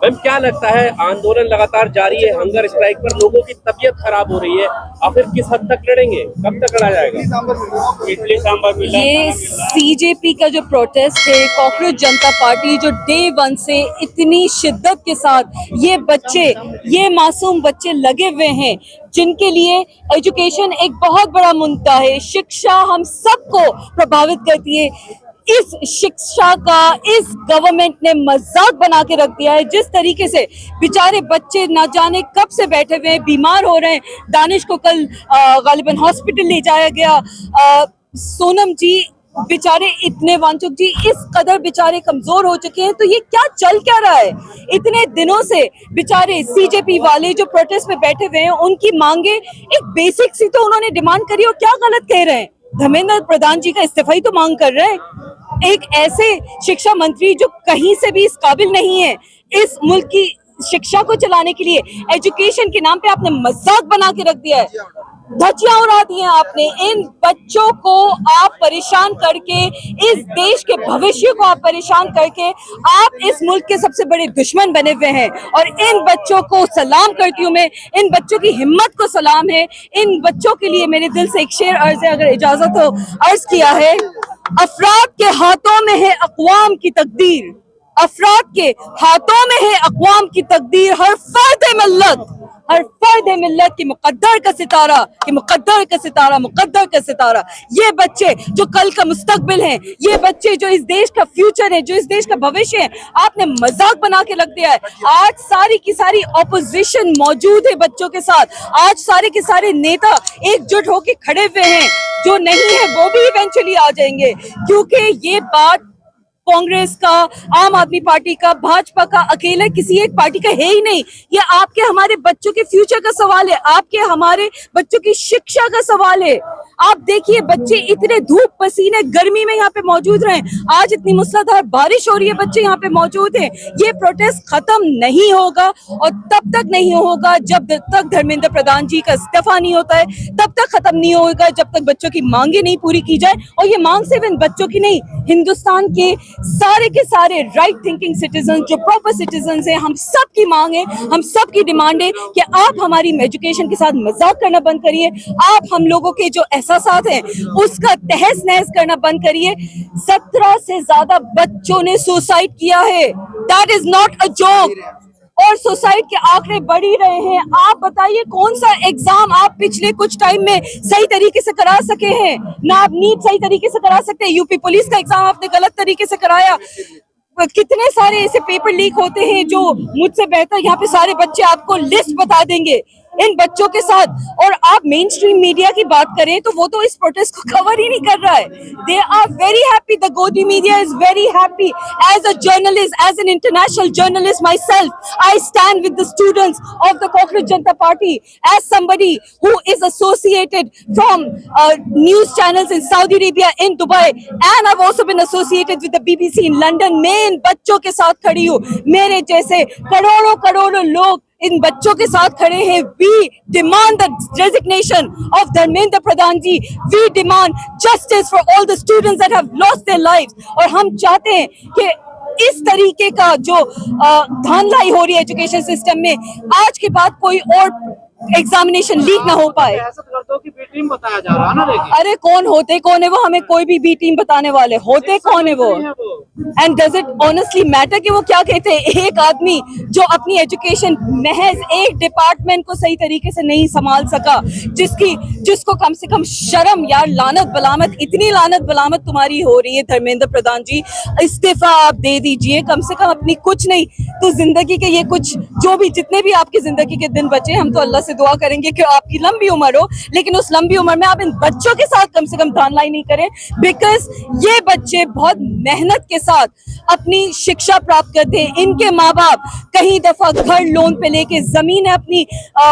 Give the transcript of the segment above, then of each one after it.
Ma'am क्या लगता है, आंदोलन लगातार जारी है, हंगर स्ट्राइक पर लोगों की तबीयत खराब हो रही है, आखिर किस हद तक लड़ेंगे, कब तक लड़ा जाएगा? इडली सांभर मिला। ये सीजेपी का जो प्रोटेस्ट है, कॉकरोच जनता पार्टी जो डे 1 से इतनी शिद्दत के साथ ये बच्चे, ये मासूम बच्चे लगे हुए हैं, जिनके लिए एजुकेशन एक बहुत बड़ा मुद्दा है। शिक्षा हम सबको प्रभावित करती है। इस शिक्षा का इस गवर्नमेंट ने मजाक बना के रख दिया है। जिस तरीके से बेचारे बच्चे ना जाने कब से बैठे हुए बीमार हो रहे हैं। दानिश को कल गालिबन हॉस्पिटल ले जाया गया। सोनम जी बेचारे इतने, वांचुक जी इस कदर बेचारे कमजोर हो चुके हैं। तो ये क्या चल क्या रहा है? इतने दिनों से बेचारे सीजेपी वाले जो प्रोटेस्ट में बैठे हुए हैं, उनकी मांगे एक बेसिक सी तो उन्होंने डिमांड करी, और क्या गलत कह रहे हैं? धर्मेंद्र प्रधान जी का इस्तीफा ही तो मांग कर रहे हैं। एक ऐसे शिक्षा मंत्री जो कहीं से भी इस काबिल नहीं है इस मुल्क की शिक्षा को चलाने के लिए। एजुकेशन के नाम पे आपने मजाक बना के रख दिया है, धज्जियां उड़ा दी हैं आपने। इन बच्चों को आप परेशान करके, इस देश के भविष्य को आप परेशान करके, आप इस मुल्क के सबसे बड़े दुश्मन बने हुए हैं। और इन बच्चों को सलाम करती हूँ मैं, इन बच्चों की हिम्मत को सलाम है। इन बच्चों के लिए मेरे दिल से एक शेर अर्ज है, अगर इजाजत हो अर्ज किया है। अफराद के हाथों में है अक़वाम की तकदीर, अफराद के हाथों में है अक़वाम की तकदीर। हर फर्द मिल्लत, हर फर्द मिल्लत की मुक़द्दर का सितारा, कि मुक़द्दर का सितारा, मुक़द्दर का सितारा। ये बच्चे जो कल का मुस्तकबिल हैं, ये बच्चे जो इस देश का फ्यूचर है, जो इस देश का भविष्य है, आपने मजाक बना के रख दिया है। आज सारी की सारी ऑपोजिशन मौजूद है बच्चों के साथ। आज सारे के सारे नेता एकजुट होकर खड़े हुए हैं। जो नहीं है वो भी इवेंचुअली आ जाएंगे, क्योंकि ये बात कांग्रेस का, आम आदमी पार्टी का, भाजपा का, अकेले किसी एक पार्टी का है ही नहीं। ये आपके हमारे बच्चों के फ्यूचर का सवाल है, आपके हमारे बच्चों की शिक्षा का सवाल है। आप देखिए बच्चे इतने धूप पसीने गर्मी में यहाँ पे मौजूद रहे। आज इतनी मूसलाधार बारिश हो रही है, बच्चे यहाँ पे मौजूद हैं। ये प्रोटेस्ट खत्म नहीं होगा, और तब तक नहीं होगा जब तक धर्मेंद्र प्रधान जी का इस्तीफा नहीं होता है। तब तक खत्म नहीं होगा जब तक बच्चों की मांगे नहीं पूरी की जाए। और ये मांग सिर्फ इन बच्चों की नहीं, हिंदुस्तान के सारे राइट थिंकिंग सिटीजन, जो प्रॉपर सिटीजन हैं, हम सब की मांग है, हम सब की डिमांड है कि आप हमारी एजुकेशन के साथ मजाक करना बंद करिए। आप हम लोगों के जो एहसासात हैं उसका तहस नहस करना बंद करिए। 17 से ज्यादा बच्चों ने सुसाइड किया है, that is not a joke. और सुसाइड के आंकड़े बढ़ ही रहे हैं। आप बताइए कौन सा एग्जाम आप पिछले कुछ टाइम में सही तरीके से करा सके हैं? ना आप नीट सही तरीके से करा सकते हैं, यूपी पुलिस का एग्जाम आपने गलत तरीके से कराया। कितने सारे ऐसे पेपर लीक होते हैं जो मुझसे बेहतर यहाँ पे सारे बच्चे आपको लिस्ट बता देंगे इन बच्चों के साथ। और आप मेन स्ट्रीम मीडिया की बात करें तो वो तो इस प्रोटेस्ट को कवर ही नहीं कर रहा है। They are very happy, the godi media is very happy. As a journalist, as an international journalist myself, I stand with the students of the Cockroach Janata Party, as somebody who is associated from news channels in Saudi Arabia, in Dubai, and I've also been associated with the BBC in London। मैं इन बच्चों के साथ खड़ी हूँ। मेरे जैसे करोड़ों करोड़ों लोग इन बच्चों के साथ खड़े हैं। We demand the resignation of Dharmendra Pradhan ji. We demand justice for all the students that have lost their lives। और हम चाहते हैं कि इस तरीके का जो धांधलाई हो रही है एजुकेशन सिस्टम में, आज के बाद कोई और एग्जामिनेशन लीक ना हो पाए। की बी टीम बताया जा रहा है ना, देखिए। अरे कौन है वो? हमें कोई भी बी टीम बताने वाले होते कौन है वो? And does it honestly matter कि वो क्या कहते हैं? एक आदमी जो अपनी एजुकेशन महज एक डिपार्टमेंट को सही तरीके से नहीं संभाल सका, जिसको कम से कम शर्म, यार लानत बलामत, इतनी लानत बलामत तुम्हारी हो रही है धर्मेंद्र प्रधान जी, इस्तीफा आप दे दीजिए। कम से कम अपनी कुछ नहीं तो जिंदगी के ये कुछ जो भी जितने भी आपकी जिंदगी के दिन बचे, हम तो अल्लाह से दुआ करेंगे कि आपकी लंबी उम्र हो, लेकिन उस लंबी उम्र में आप इन बच्चों के साथ कम से कम धांधलाई नहीं करें। बिकॉज ये बच्चे बहुत मेहनत के साथ अपनी शिक्षा प्राप्त करते हैं। इनके माँ बाप कहीं दफा घर लोन पे लेके, जमीन अपनी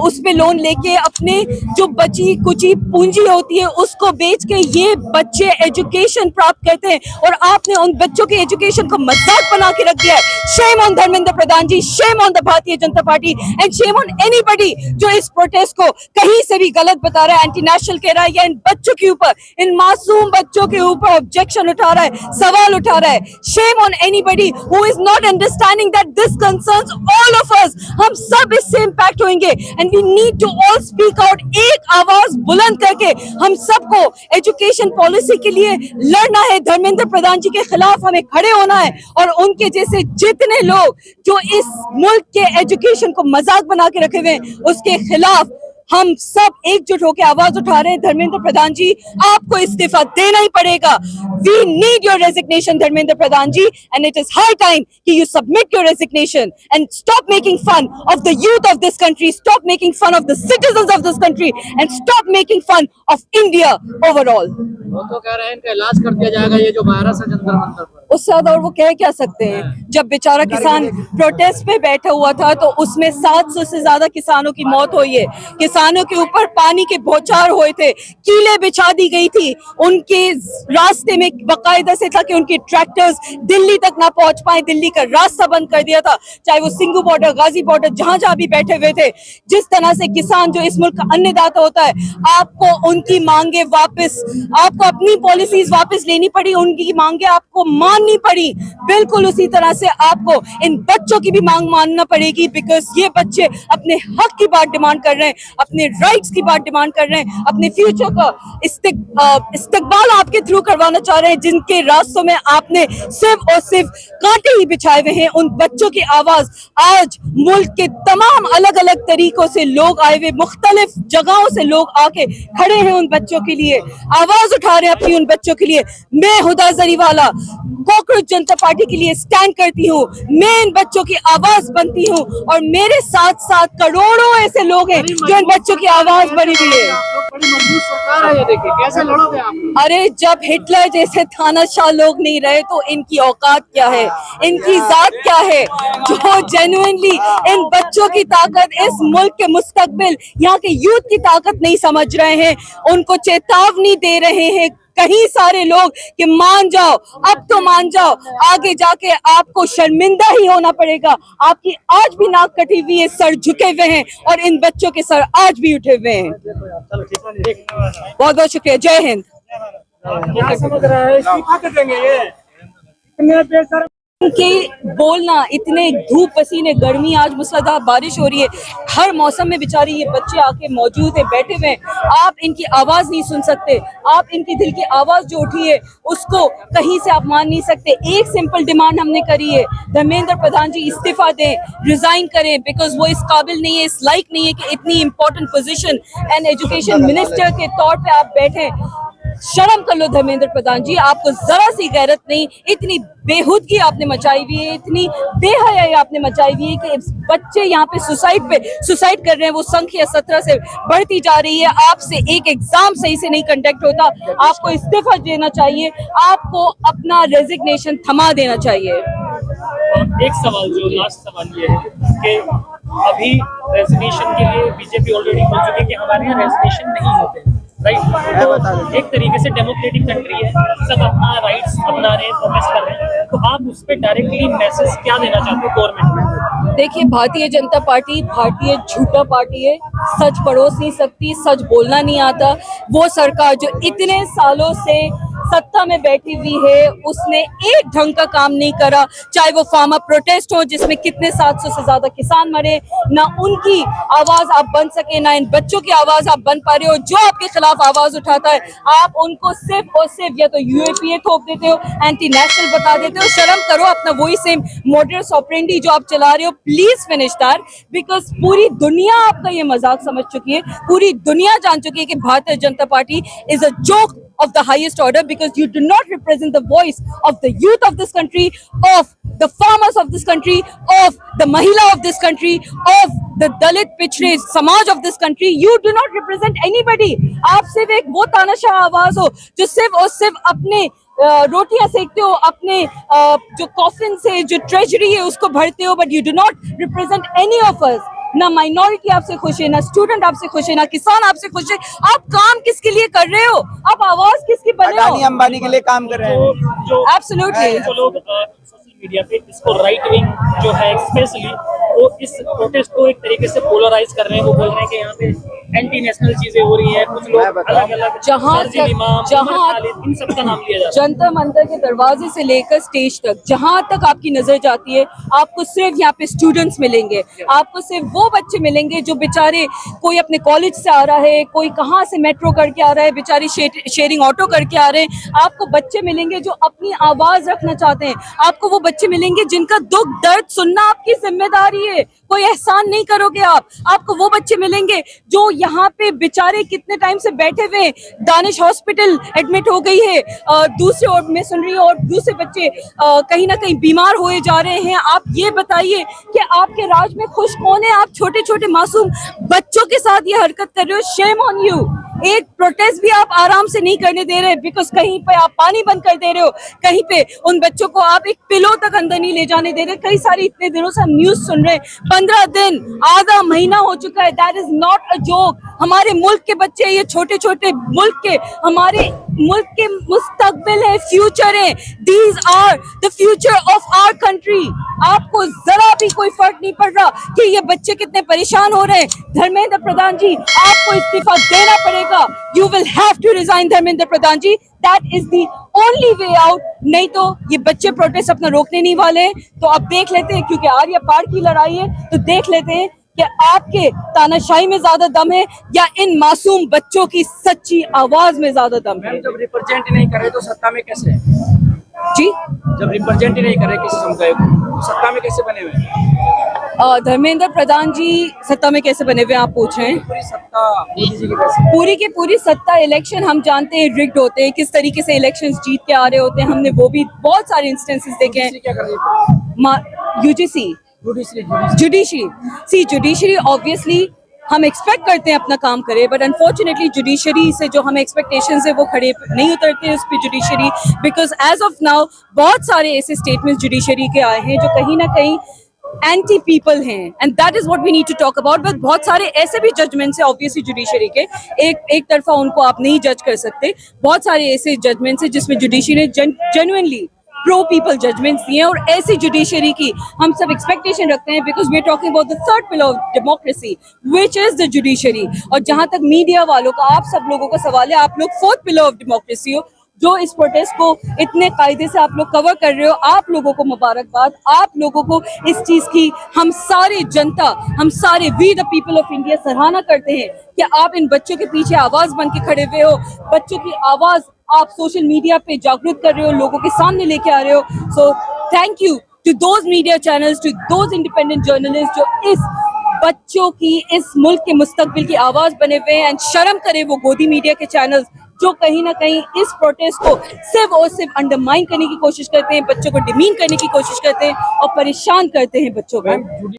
उस पे लोन लेके, अपने जो बची कुची पूंजी होती है उसको बेच के ये बच्चे एजुकेशन प्राप्त करते हैं। और आपने उन बच्चों के एजुकेशन को मजाक बना के रख दिया है। Shame on Dharmendra Pradhan ji, shame on the Bharatiya Janata Party, and shame on anybody जो इस प्रोटेस्ट को कहीं से भी गलत बता रहा है, एंटी नेशनल कह रहा है या इन बच्चों के ऊपर, इन मासूम बच्चों के ऊपर ऑब्जेक्शन उठा रहा है, सवाल उठा रहा है। Shame on anybody who is not understanding that this concerns all of us. हम सब इससे इम्पैक्ट होंगे and we need to all speak out. एक आवाज बुलंद करके हम सबको एजुकेशन पॉलिसी के लिए लड़ना है। धर्मेंद्र प्रधान जी के खिलाफ हमें खड़े होना है और उनके जैसे जितने लोग जो इस मुल्क के एजुकेशन को मजाक बना के रखे हुए हैं उसके खिलाफ हम सब एकजुट होकर आवाज उठा रहे हैं। धर्मेंद्र प्रधान जी, आपको इस्तीफा देना ही पड़ेगा। We need your resignation Dharmendra Pradhan ji, and it is high time कि you submit your resignation and stop making fun of the youth of this country, stop making fun of the citizens of this country and stop making fun of India overall. वो तो कह रहे हैं इनका इलाज कर दिया जाएगा, ये जो वायरस है जंतर मंतर पर। उससे ज्यादा और वो कह क्या सकते हैं? जब बेचारा किसान प्रोटेस्ट पे बैठा हुआ था तो उसमें 700 से ज्यादा किसानों की मौत हुई है। किसानों के ऊपर पानी के बौछार हुए थे, कीलें बिछा दी गई थी, उनके रास्ते में बाकायदा से था कि उनके ट्रैक्टर्स दिल्ली तक ना पहुंच पाए, दिल्ली का रास्ता बंद कर दिया था, चाहे वो सिंगू बॉर्डर, गाजी बॉर्डर, जहां जहां भी बैठे हुए थे। जिस तरह से किसान जो इस मुल्क का अन्नदाता होता है, आपको उनकी मांगे वापस, आपको अपनी पॉलिसीज वापस लेनी पड़ी, उनकी मांगे आपको माननी पड़ी। बिल्कुल उसी तरह से आपको इन बच्चों की भी मांग मानना पड़ेगी, बिकॉज ये बच्चे अपने हक की बात डिमांड कर रहे हैं, अपने राइट्स की बात डिमांड कर रहे हैं, अपने फ्यूचर का इस्तकबाल आपके थ्रू करवाना चाह रहे हैं, जिनके रास्तों में आपने सिर्फ और सिर्फ कांटे ही बिछाए हुए हैं। उन बच्चों की आवाज आज मुल्क के तमाम अलग अलग तरीकों से लोग आए हुए, मुख्तलिफ जगहों से लोग आके खड़े हैं उन बच्चों के लिए, आवाज उठा रहे हैं अपनी उन बच्चों के लिए। मैं हुदा जरीवाला कॉकरोच जनता पार्टी के लिए स्टैंड करती हूँ, मैं इन बच्चों की आवाज बनती हूँ और मेरे साथ साथ करोड़ों ऐसे लोग हैं जो इन बच्चों की आवाज बनी हुई है। बड़ी मजबूत सरकार है ये, देखिए कैसे लड़ोगे आप? अरे जब हिटलर जैसे थानाशाह लोग नहीं रहे तो इनकी औकात क्या है, इनकी जात क्या है, जो जेन्युइनली इन बच्चों की ताकत, इस मुल्क के मुस्तकबिल, यहाँ के यूथ की ताकत नहीं समझ रहे हैं, उनको चेतावनी दे रहे हैं कहीं सारे लोग कि मान जाओ, अब तो मान जाओ, आगे जाके आपको शर्मिंदा ही होना पड़ेगा। आपकी आज भी नाक कटी हुई है, सर झुके हुए हैं और इन बच्चों के सर आज भी उठे हुए हैं। बहुत बहुत शुक्रिया, जय हिंद। क्या समझ रहा है, इस्तीफा कर देंगे ये? इतने बेशर्म उनके बोलना, इतने धूप पसीने, गर्मी, आज मूसलाधार बारिश हो रही है, हर मौसम में बेचारे ये बच्चे आके मौजूद है, बैठे हुए हैं। आप इनकी आवाज नहीं सुन सकते, आप इनके दिल की आवाज जो उठी है उसको कहीं से आप मान नहीं सकते। एक सिंपल डिमांड हमने करी है, धर्मेंद्र प्रधान जी इस्तीफा दें, रिजाइन करें, बिकॉज वो इस काबिल नहीं है, इस लायक नहीं है कि इतनी important position and education minister के तौर पे आप बैठे। शर्म कर लो धर्मेंद्र प्रधान जी, आपको जरा सी गैरत नहीं, इतनी बेहुदगी आपने मचाई हुई है, इतनी बेहयाई आपने मचाई हुई है कि बच्चे यहाँ पे सुसाइड कर रहे हैं। वो संख्या 17 से बढ़ती जा रही है। आपसे एक एग्जाम सही से नहीं कंडक्ट होता, आपको इस्तीफा देना चाहिए, आपको अपना रेजिग्नेशन थमा देना चाहिए। एक सवाल, जो लास्ट सवाल ये है कि अभी रेजिग्नेशन के लिए बीजेपी ऑलरेडी बोल चुकी है कि हमारे यहाँ रेजिग्नेशन नहीं होते, राइट? तो एक तरीके से डेमोक्रेटिक कंट्री है, सब अपना राइट्स अपना रहे हैं, प्रोटेस्ट कर रहे हैं, तो आप उस पर डायरेक्टली मैसेज क्या देना चाहते हो गवर्नमेंट में? देखिए, भारतीय जनता पार्टी भारतीय झूठा पार्टी है, सच परोस नहीं सकती, सच बोलना नहीं आता। वो सरकार जो इतने सालों से सत्ता में बैठी हुई है, उसने एक ढंग का काम नहीं करा, चाहे वो फार्मर प्रोटेस्ट हो जिसमें कितने 700 से ज्यादा किसान मरे, ना उनकी आवाज आप बन सके, ना इन बच्चों की आवाज आप बन पा रहे हो। जो आपके खिलाफ आवाज उठाता है, आप उनको सिर्फ और सिर्फ या तो यूएपीए थोप देते हो, एंटी नेशनल बता देते हो। शर्म करो, अपना वही सेम मॉडर्स ऑपरेंडी जो आप चला रहे हो, प्लीज फिनिश दैट, बिकॉज पूरी दुनिया आपका ये मजाक समझ चुकी है, पूरी दुनिया जान चुकी है कि भारतीय Janata party is a joke of the highest order, because you do not represent the voice of the youth of this country, of the farmers of this country, of the mahila of this country, of the Dalit पिछड़े समाज of this country. You do not represent anybody. आप सिर्फ एक वो तानाशाह आवाज हो जो सिर्फ और सिर्फ अपने रोटियां सेकते हो, अपने जो कॉफिन से जो ट्रेजरी है उसको भरते हो, but you do not represent any of us. ना माइनॉरिटी आपसे खुश है, ना स्टूडेंट आपसे खुश है, ना किसान आपसे खुश है। आप काम किसके लिए कर रहे हो? आप आवाज किसकी बने हो? अंबानी के लिए काम कर रहे हैं। जो एब्सोल्युटली जो लोग सोशल मीडिया पे इसको राइट विंग जो है स्पेशली वो इस प्रोटेस्ट को एक तरीके से पोलराइज कर रहे हैं। वो बोल रहे हैं कि यहाँ पे एंटी नेशनल चीजें हो रही हैं, कुछ लोग अलग अलग जहाँ इन सब का नाम लिया जाता है। जंतर मंतर के दरवाजे से लेकर स्टेज तक जहाँ तक आपकी नजर जाती है, आपको सिर्फ यहाँ पे स्टूडेंट्स मिलेंगे, आपको सिर्फ वो बच्चे मिलेंगे जो बेचारे कोई अपने कॉलेज से आ रहा है, कोई कहाँ से मेट्रो करके आ रहा है, बेचारे शेयरिंग ऑटो करके आ रहे हैं। आपको बच्चे मिलेंगे जो अपनी आवाज रखना चाहते हैं, आपको वो बच्चे मिलेंगे जिनका दुख दर्द सुनना आपकी जिम्मेदारी है, कोई एहसान नहीं करोगे आप। आपको वो बच्चे मिलेंगे जो यहाँ पे बेचारे कितने टाइम से बैठे हुए हैं, दानिश हॉस्पिटल एडमिट हो गई है, दूसरे और मैं सुन रही हूँ, और दूसरे बच्चे कहीं ना कहीं बीमार हुए जा रहे हैं। आप ये बताइए कि आपके राज में खुश कौन है? आप छोटे छोटे मासूम बच्चों के साथ ये हरकत कर रहे हो। Shame on you. एक प्रोटेस्ट भी आप आराम से नहीं करने दे रहे, बिकॉज कहीं पे आप पानी बंद कर दे रहे हो, कहीं पे उन बच्चों को आप एक पिलो तक अंदर नहीं ले जाने दे रहे। कई सारी इतने दिनों से हम न्यूज सुन रहे हैं, 15 दिन, आधा महीना हो चुका है। That is not a joke. हमारे मुल्क के बच्चे, ये छोटे छोटे मुल्क के, हमारे मुल्क के मुस्तकबिल है, फ्यूचर है। These are the future of our country. आपको जरा भी कोई फर्क नहीं पड़ रहा कि ये बच्चे कितने परेशान हो रहे हैं। धर्मेंद्र प्रधान जी, आपको इस्तीफा देना पड़ेगा। You will have to resign Dharmendra Pradhan ji. That is the only way out. नहीं तो ये बच्चे प्रोटेस्ट अपना रोकने नहीं वाले हैं। तो अब देख लेते हैं, क्योंकि आर्या पार की लड़ाई है, तो देख लेते हैं कि आपके तानाशाही में ज्यादा दम है या इन मासूम बच्चों की सच्ची आवाज में ज्यादा दम है। जब रिप्रेजेंट ही नहीं करे तो सत्ता में कैसे है? जी, जब रिप्रेजेंट ही नहीं करे किसी समुदाय को, तो सत्ता में कैसे बने हुए हैं? धर्मेंद्र प्रधान जी सत्ता में कैसे बने हुए आप पूछ रहे हैं? पूरी सत्ता मोदी जी की कैसे? पूरी की पूरी सत्ता, इलेक्शन हम जानते हैं रिग्ड होते हैं, किस तरीके से इलेक्शंस जीत के आ रहे होते हैं। हमने वो भी बहुत सारे इंस्टेंसेस देखे हैं। क्या कर रही है? यूजीसी जुडिशरी जुडिशरी ऑब्वियसली हम एक्सपेक्ट करते हैं अपना काम करे, बट अनफॉर्चुनेटली जुडिशरी से जो हमें एक्सपेक्टेशंस है वो खड़े नहीं उतरते उस पर judiciary, because as of now बहुत सारे ऐसे स्टेटमेंट्स जुडिशरी के आए हैं जो कहीं ना कहीं एंटी पीपल हैं, and that is what we need to talk about. But बहुत सारे ऐसे भी जजमेंट्स है ऑब्वियसली जुडिशरी के, एक तरफा उनको आप नहीं जज कर सकते। बहुत सारे ऐसे जजमेंट्स है जिसमें जुडिशरी ने जेन्युइनली प्रो पीपल जजमेंट्स दिए, और ऐसी जुडिशरी की हम सब एक्सपेक्टेशन रखते हैं, because we are talking about the third pillar of democracy which is the judiciary. और जहां तक मीडिया वालों का, आप सब लोगों का सवाल है, आप लोग फोर्थ पिलर ऑफ डेमोक्रेसी हो, जो इस प्रोटेस्ट को इतने कायदे से आप लोग कवर कर रहे हो। आप लोगों को मुबारकबाद, आप लोगों को इस चीज की हम सारे जनता, हम सारे we the people of India सराहना करते हैं कि आप इन बच्चों के पीछे आवाज बन के खड़े हुए हो। बच्चों की आवाज आप सोशल मीडिया पे जागरूक कर रहे हो, लोगों के सामने लेके आ रहे हो। So thank you to those media channels, to those independent journalist जो इस बच्चों की, इस मुल्क के मुस्तकबिल की आवाज बने हुए हैं। एंड शर्म करे वो गोदी मीडिया के चैनल्स जो कहीं ना कहीं इस प्रोटेस्ट को सिर्फ और सिर्फ अंडरमाइन करने की कोशिश करते हैं, बच्चों को डिमीन करने की कोशिश करते हैं और परेशान करते हैं बच्चों को।